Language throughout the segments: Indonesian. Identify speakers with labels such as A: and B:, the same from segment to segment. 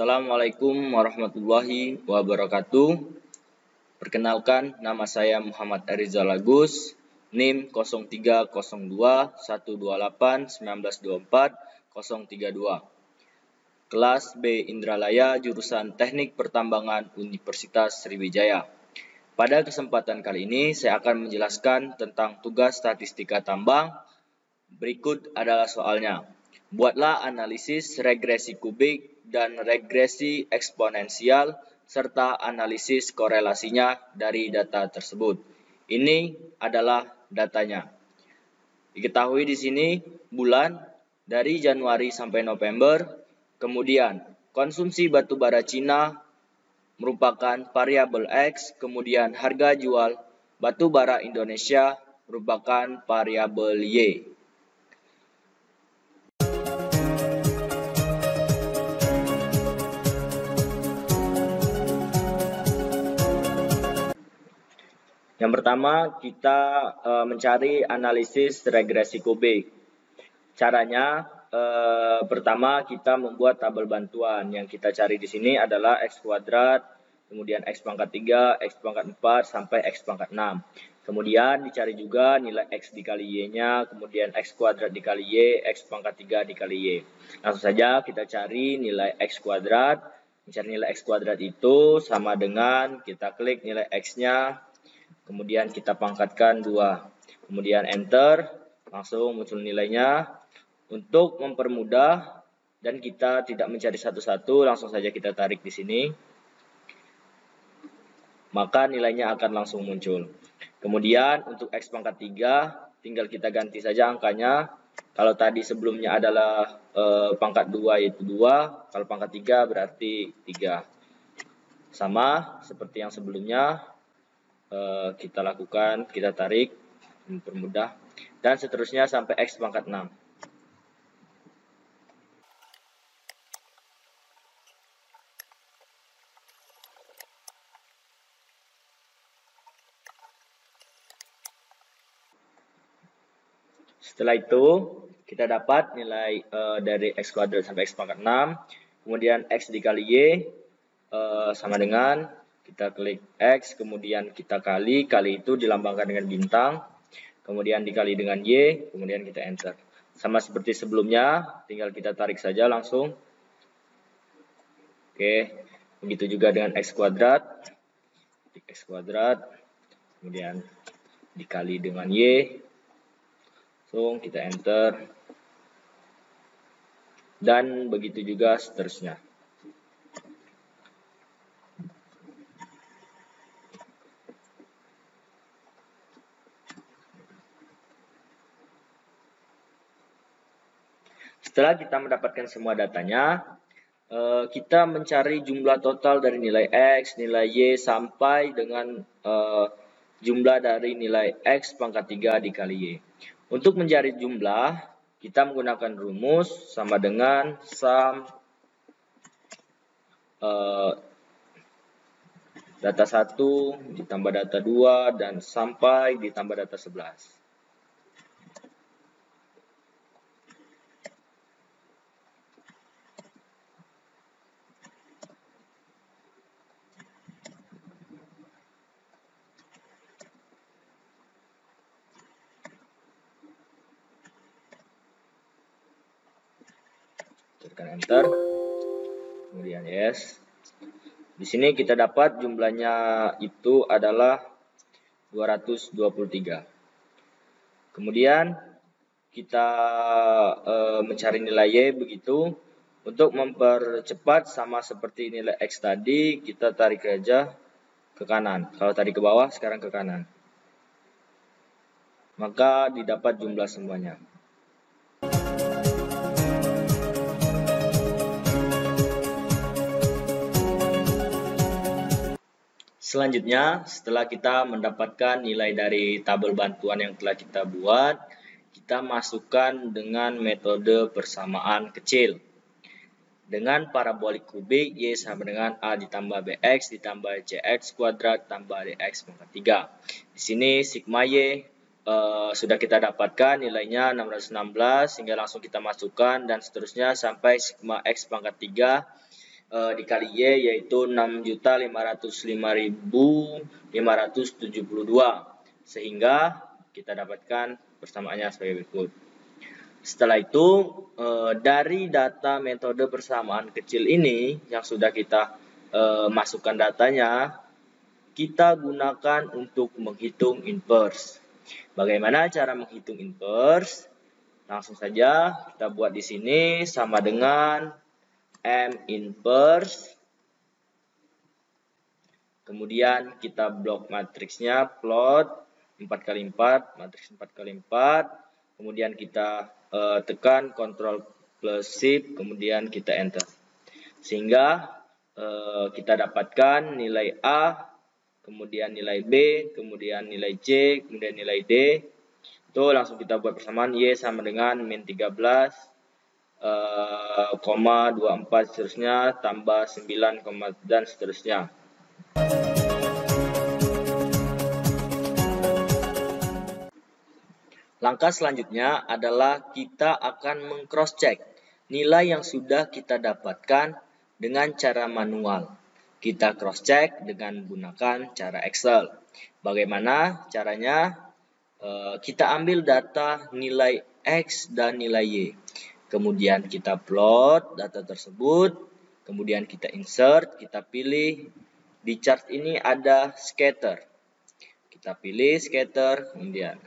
A: Assalamualaikum warahmatullahi wabarakatuh. Perkenalkan, nama saya Muhammad Arizal Agus, NIM 03021281281924-032. Kelas B Indralaya, jurusan Teknik Pertambangan Universitas Sriwijaya. Pada kesempatan kali ini, saya akan menjelaskan tentang tugas statistika tambang. Berikut adalah soalnya. Buatlah analisis regresi kubik dan regresi eksponensial serta analisis korelasinya dari data tersebut. Ini adalah datanya. Diketahui di sini bulan dari Januari sampai November, kemudian konsumsi batubara Cina merupakan variabel X, kemudian harga jual batubara Indonesia merupakan variabel Y. Yang pertama, kita mencari analisis regresi kubik. Caranya, pertama kita membuat tabel bantuan. Yang kita cari di sini adalah X kuadrat, kemudian X pangkat 3, X pangkat 4, sampai X pangkat 6. Kemudian dicari juga nilai X dikali Y-nya, kemudian X kuadrat dikali Y, X pangkat 3 dikali Y. Langsung saja kita cari nilai X kuadrat. Mencari nilai X kuadrat itu sama dengan kita klik nilai X-nya, kemudian kita pangkatkan 2. Kemudian enter, langsung muncul nilainya. Untuk mempermudah dan kita tidak mencari satu-satu, langsung saja kita tarik di sini. Maka nilainya akan langsung muncul. Kemudian untuk X pangkat 3, tinggal kita ganti saja angkanya. Kalau tadi sebelumnya adalah pangkat 2 yaitu 2, kalau pangkat 3 berarti 3. Sama seperti yang sebelumnya. Kita lakukan, kita tarik, mempermudah, dan seterusnya sampai X pangkat 6. Setelah itu, kita dapat nilai dari X kuadrat sampai X pangkat 6, kemudian X dikali Y sama dengan kita klik X, kemudian kita kali itu dilambangkan dengan bintang, kemudian dikali dengan Y, kemudian kita enter. Sama seperti sebelumnya, tinggal kita tarik saja langsung. Oke, begitu juga dengan X kuadrat, kemudian dikali dengan Y, langsung kita enter, dan begitu juga seterusnya. Setelah kita mendapatkan semua datanya, kita mencari jumlah total dari nilai X, nilai Y, sampai dengan jumlah dari nilai X pangkat 3 dikali Y. Untuk mencari jumlah, kita menggunakan rumus sama dengan sum data 1 ditambah data 2 dan sampai ditambah data 11. Tekan enter, kemudian yes. Di sini kita dapat jumlahnya itu adalah 223. Kemudian kita mencari nilai Y begitu. Untuk mempercepat sama seperti nilai X tadi, kita tarik aja ke kanan. Kalau tadi ke bawah, sekarang ke kanan. Maka didapat jumlah semuanya. Selanjutnya, setelah kita mendapatkan nilai dari tabel bantuan yang telah kita buat, kita masukkan dengan metode persamaan kecil. Dengan parabolik kubik, Y sama dengan A ditambah BX ditambah CX kuadrat tambah DX pangkat 3. Di sini sigma Y sudah kita dapatkan nilainya 616, sehingga langsung kita masukkan dan seterusnya sampai sigma X pangkat 3 dikali Y yaitu 6.505.572, sehingga kita dapatkan persamaannya sebagai berikut. Setelah itu dari data metode persamaan kecil ini yang sudah kita masukkan datanya, kita gunakan untuk menghitung inverse. Bagaimana cara menghitung inverse? Langsung saja kita buat di sini sama dengan M inverse. Kemudian kita blok matriksnya, plot 4x4, matriks 4x4. Kemudian kita tekan Ctrl plus Shift, kemudian kita enter. Sehingga kita dapatkan nilai A, kemudian nilai B, kemudian nilai C, kemudian nilai D. Itu langsung kita buat persamaan Y sama dengan min 13, 24 seterusnya, tambah 9, dan seterusnya. Langkah selanjutnya adalah kita akan meng-cross-check nilai yang sudah kita dapatkan dengan cara manual. Kita cross-check dengan menggunakan cara Excel. Bagaimana caranya? Kita ambil data nilai X dan nilai Y. Kemudian kita plot data tersebut. Kemudian kita insert, kita pilih. Di chart ini ada scatter. Kita pilih scatter, kemudian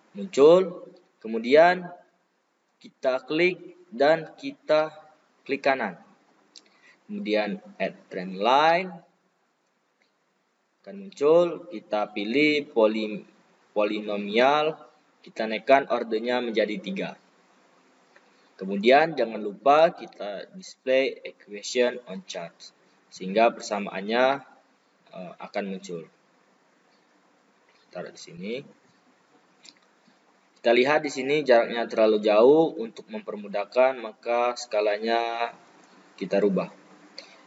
A: muncul, kemudian kita klik dan kita klik kanan. Kemudian add trend line akan muncul, kita pilih polinomial, kita naikkan ordernya menjadi 3. Kemudian jangan lupa kita display equation on chart sehingga persamaannya akan muncul. Taruh di sini. Kita lihat di sini jaraknya terlalu jauh. Untuk mempermudahkan maka skalanya kita rubah.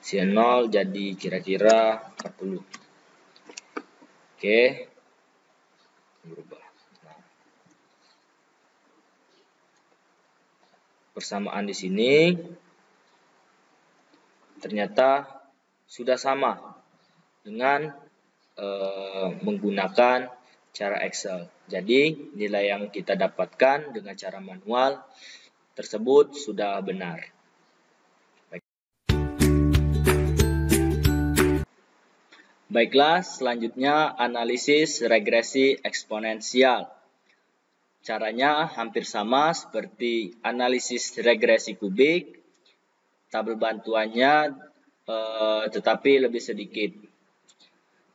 A: Sin 0 jadi kira-kira 40. Oke. Berubah. Nah. Persamaan di sini ternyata sudah sama dengan menggunakan cara Excel. Jadi nilai yang kita dapatkan dengan cara manual tersebut sudah benar. Baiklah, selanjutnya analisis regresi eksponensial. Caranya hampir sama seperti analisis regresi kubik, tabel bantuannya tetapi lebih sedikit,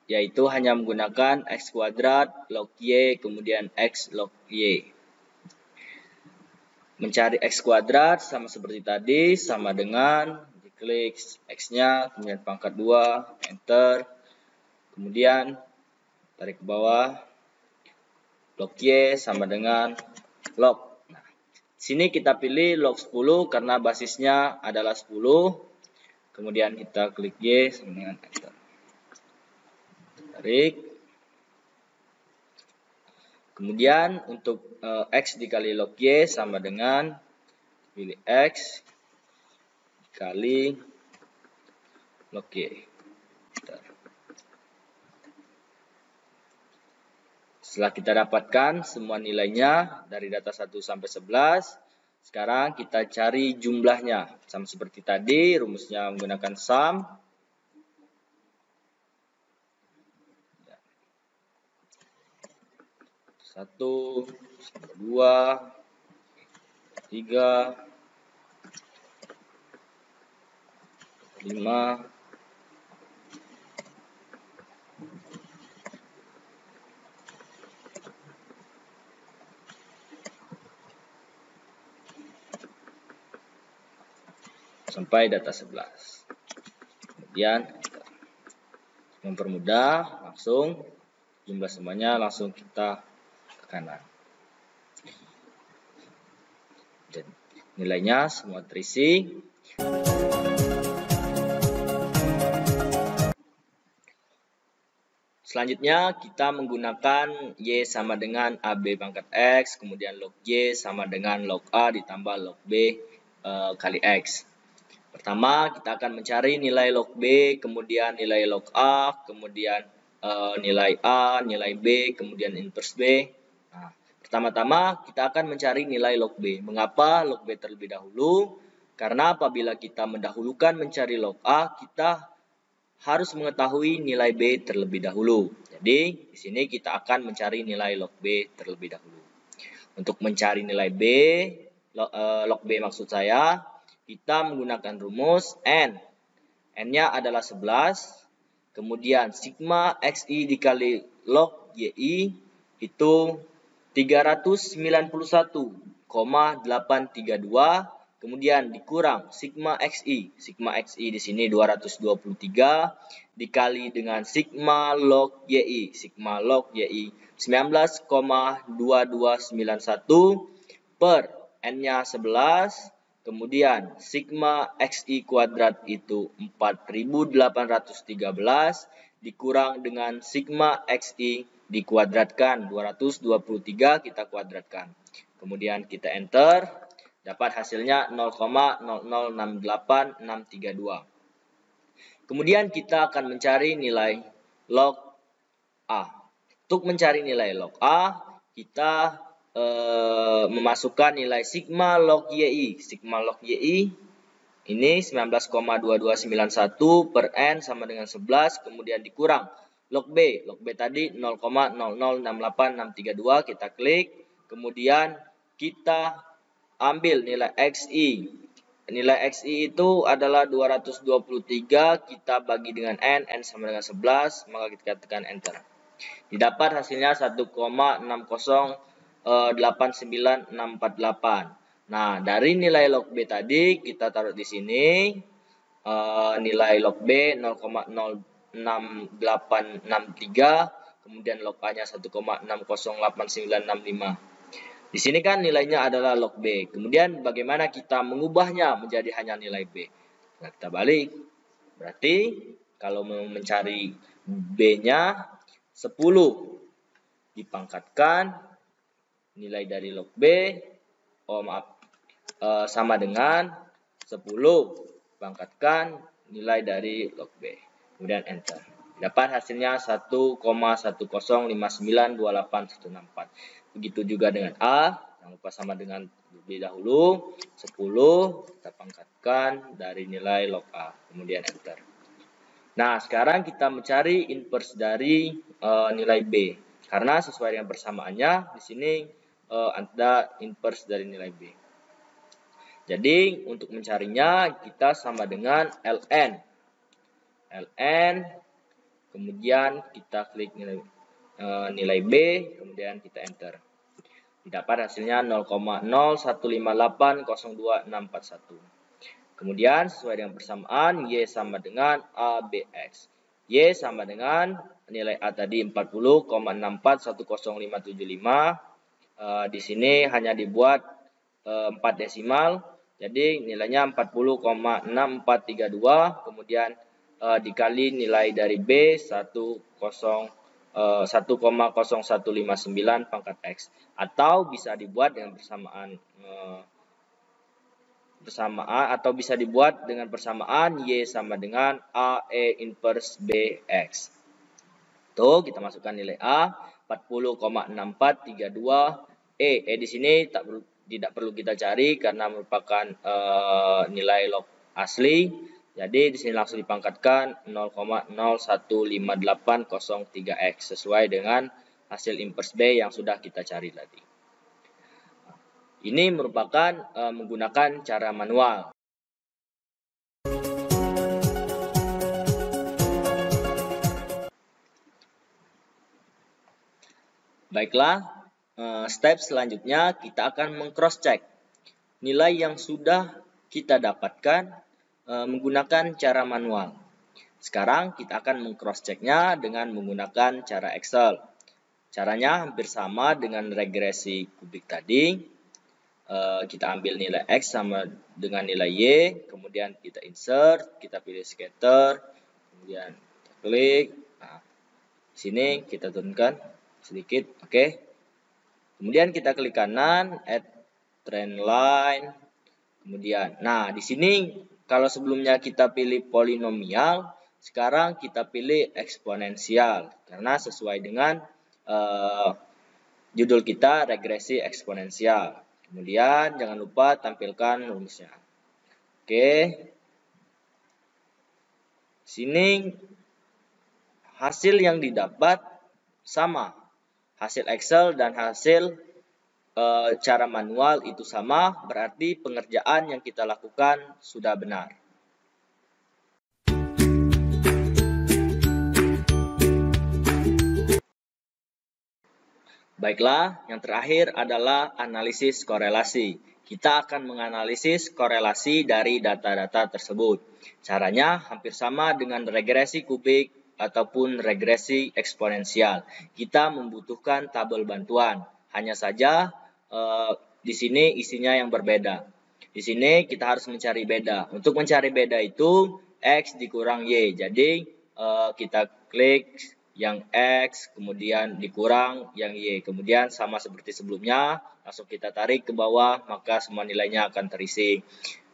A: yaitu hanya menggunakan X kuadrat log Y kemudian X log Y. Mencari X kuadrat sama seperti tadi, sama dengan diklik X-nya, kemudian pangkat 2, enter, kemudian tarik ke bawah, log Y sama dengan log. Nah, sini kita pilih log 10 karena basisnya adalah 10, kemudian kita klik Y sama dengan enter. Tarik. Kemudian untuk X dikali log Y sama dengan pilih X dikali log Y. Setelah kita dapatkan semua nilainya dari data 1 sampai 11, sekarang kita cari jumlahnya. Sama seperti tadi, rumusnya menggunakan sum. Satu, dua, tiga, 5, sampai data 11. Kemudian mempermudah, langsung jumlah semuanya langsung kita ke kanan. Dan nilainya semua terisi. Selanjutnya kita menggunakan Y sama dengan AB pangkat X, kemudian log Y sama dengan log A ditambah log B kali X. Pertama, kita akan mencari nilai log B, kemudian nilai log A, kemudian nilai A, nilai B, kemudian inverse B. Nah, pertama-tama kita akan mencari nilai log B. Mengapa log B terlebih dahulu? Karena apabila kita mendahulukan mencari log A, kita harus mengetahui nilai B terlebih dahulu. Jadi, di sini kita akan mencari nilai log B terlebih dahulu. Untuk mencari nilai B, log B maksud saya, kita menggunakan rumus N. N-nya adalah 11. Kemudian sigma XI dikali log YI itu 391,832. Kemudian dikurang sigma XI. Sigma XI di sini 223 dikali dengan sigma log YI. Sigma log YI 19,2291 per N-nya 11. Kemudian sigma XI kuadrat itu 4813 dikurang dengan sigma XI dikuadratkan 223 kita kuadratkan. Kemudian kita enter, dapat hasilnya 0,0068632. Kemudian kita akan mencari nilai log A. Untuk mencari nilai log A, kita memasukkan nilai sigma log YI. Sigma log YI ini 19,2291 per N sama dengan 11. Kemudian dikurang log B. Log B tadi 0,0068632. Kita klik. Kemudian kita ambil nilai XI. Nilai XI itu adalah 223. Kita bagi dengan N. N sama dengan 11. Maka kita tekan enter. Didapat hasilnya 1,6089648. Nah, dari nilai log B tadi kita taruh di sini nilai log B 0,06863, kemudian log A-nya 1,608965. Di sini kan nilainya adalah log B. Kemudian bagaimana kita mengubahnya menjadi hanya nilai B? Nah, kita balik. Berarti kalau mau mencari B-nya 10 dipangkatkan nilai dari log B sama dengan 10 pangkatkan nilai dari log B. Kemudian enter. Dapat hasilnya 1,10592864. Begitu juga dengan A. Jangan lupa sama dengan lebih dahulu 10 kita pangkatkan dari nilai log A. Kemudian enter. Nah, sekarang kita mencari inverse dari nilai B. Karena sesuai dengan persamaannya, di sini ada inverse dari nilai B. Jadi, untuk mencarinya, kita sama dengan ln. ln, kemudian kita klik nilai B, kemudian kita enter. Didapat hasilnya 0,015802641. Kemudian sesuai dengan persamaan Y sama dengan ABX. Y sama dengan nilai A tadi 40,64105575. Di sini hanya dibuat 4 desimal. Jadi nilainya 40,6432. Kemudian dikali nilai dari B 1,0159 pangkat X. Atau bisa dibuat dengan persamaan atau bisa dibuat dengan persamaan Y sama dengan AE inverse BX. Tuh, kita masukkan nilai A 40,6432 E di sini tidak perlu kita cari karena merupakan nilai log asli. Jadi di sini langsung dipangkatkan 0,015803X sesuai dengan hasil inverse B yang sudah kita cari tadi. Ini merupakan menggunakan cara manual. Baiklah, step selanjutnya kita akan meng-cross check nilai yang sudah kita dapatkan menggunakan cara manual. Sekarang kita akan meng-cross checknya dengan menggunakan cara Excel. Caranya hampir sama dengan regresi kubik tadi. Kita ambil nilai X sama dengan nilai Y, kemudian kita insert, kita pilih scatter, kemudian kita klik. Nah, sini kita turunkan sedikit, oke. Kemudian kita klik kanan, add trend line. Kemudian, nah di sini kalau sebelumnya kita pilih polinomial, sekarang kita pilih eksponensial karena sesuai dengan judul kita regresi eksponensial. Kemudian jangan lupa tampilkan rumusnya. Oke. Sini hasil yang didapat sama. Hasil Excel dan hasil cara manual itu sama, berarti pengerjaan yang kita lakukan sudah benar. Baiklah, yang terakhir adalah analisis korelasi. Kita akan menganalisis korelasi dari data-data tersebut. Caranya hampir sama dengan regresi kubik ataupun regresi eksponensial. Kita membutuhkan tabel bantuan. Hanya saja di sini isinya yang berbeda. Di sini kita harus mencari beda. Untuk mencari beda itu X dikurang Y. Jadi kita klik yang X, kemudian dikurang yang Y. Kemudian sama seperti sebelumnya, langsung kita tarik ke bawah, maka semua nilainya akan terisi.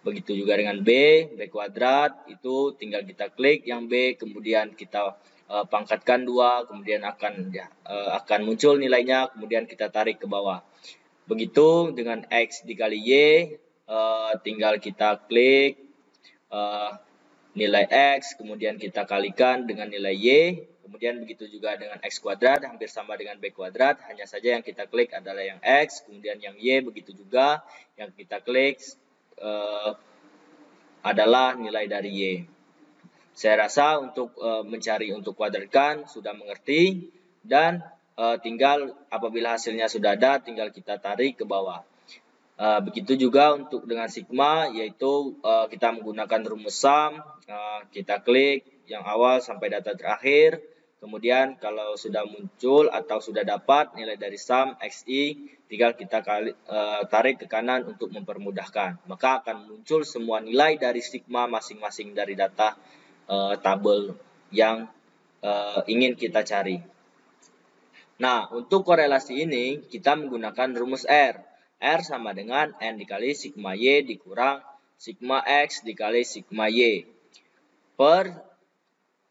A: Begitu juga dengan B kuadrat, itu tinggal kita klik yang B, kemudian kita pangkatkan 2, kemudian akan muncul nilainya, kemudian kita tarik ke bawah. Begitu dengan X dikali Y, tinggal kita klik nilai X, kemudian kita kalikan dengan nilai Y, kemudian begitu juga dengan X kuadrat, hampir sama dengan B kuadrat, hanya saja yang kita klik adalah yang X, kemudian yang Y, begitu juga yang kita klik adalah nilai dari Y. Saya rasa untuk mencari untuk kuadratkan sudah mengerti, dan tinggal apabila hasilnya sudah ada, tinggal kita tarik ke bawah. Begitu juga untuk dengan sigma, yaitu kita menggunakan rumus sum, kita klik yang awal sampai data terakhir, kemudian kalau sudah muncul atau sudah dapat nilai dari sum xi, tinggal kita tarik ke kanan untuk mempermudahkan, maka akan muncul semua nilai dari sigma masing-masing dari data tabel yang ingin kita cari. Nah, untuk korelasi ini kita menggunakan rumus R. R sama dengan N dikali sigma Y dikurang sigma X dikali sigma Y. Per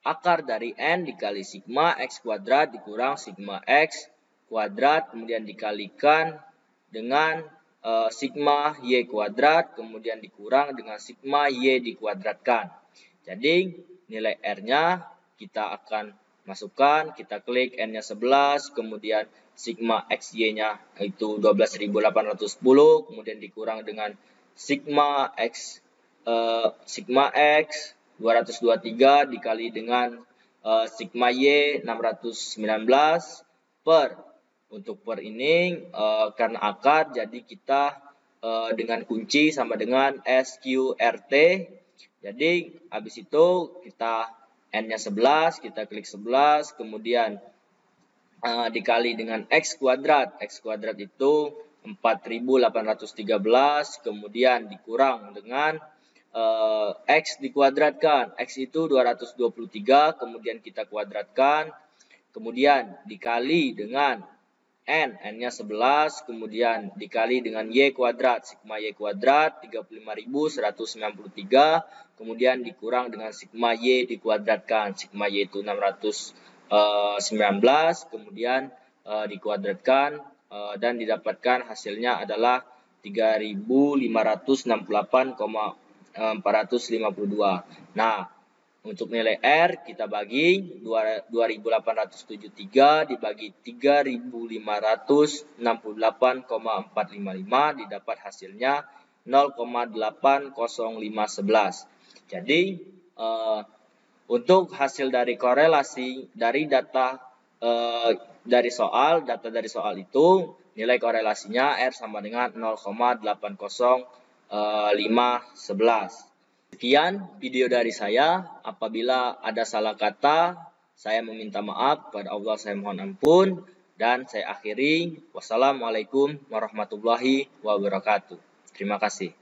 A: akar dari N dikali sigma X kuadrat dikurang sigma X kuadrat, kemudian dikalikan dengan sigma Y kuadrat, kemudian dikurang dengan sigma Y dikuadratkan. Jadi nilai R-nya kita akan masukkan, kita klik N-nya 11, kemudian sigma XY-nya itu 12.810, kemudian dikurang dengan sigma X 223 dikali dengan sigma Y 619 per. Untuk per ini karena akar, jadi kita dengan kunci sama dengan SQRT. Jadi habis itu kita N-nya 11, kita klik 11, kemudian dikali dengan X kuadrat. X kuadrat itu 4.813, kemudian dikurang dengan X dikuadratkan. X itu 223, kemudian kita kuadratkan, kemudian dikali dengan N-nya 11, kemudian dikali dengan Y kuadrat, sigma Y kuadrat 35.193, kemudian dikurang dengan sigma Y dikuadratkan, sigma Y itu 619, kemudian dikuadratkan dan didapatkan hasilnya adalah 3.568,452. Nah, untuk nilai R kita bagi 2.873 dibagi 3.568,455, didapat hasilnya 0,80511. Jadi untuk hasil dari korelasi dari data dari soal itu nilai korelasinya R sama dengan 0,80511. Sekian video dari saya. Apabila ada salah kata, saya meminta maaf. Kepada Allah saya mohon ampun. Dan saya akhiri. Wassalamualaikum warahmatullahi wabarakatuh. Terima kasih.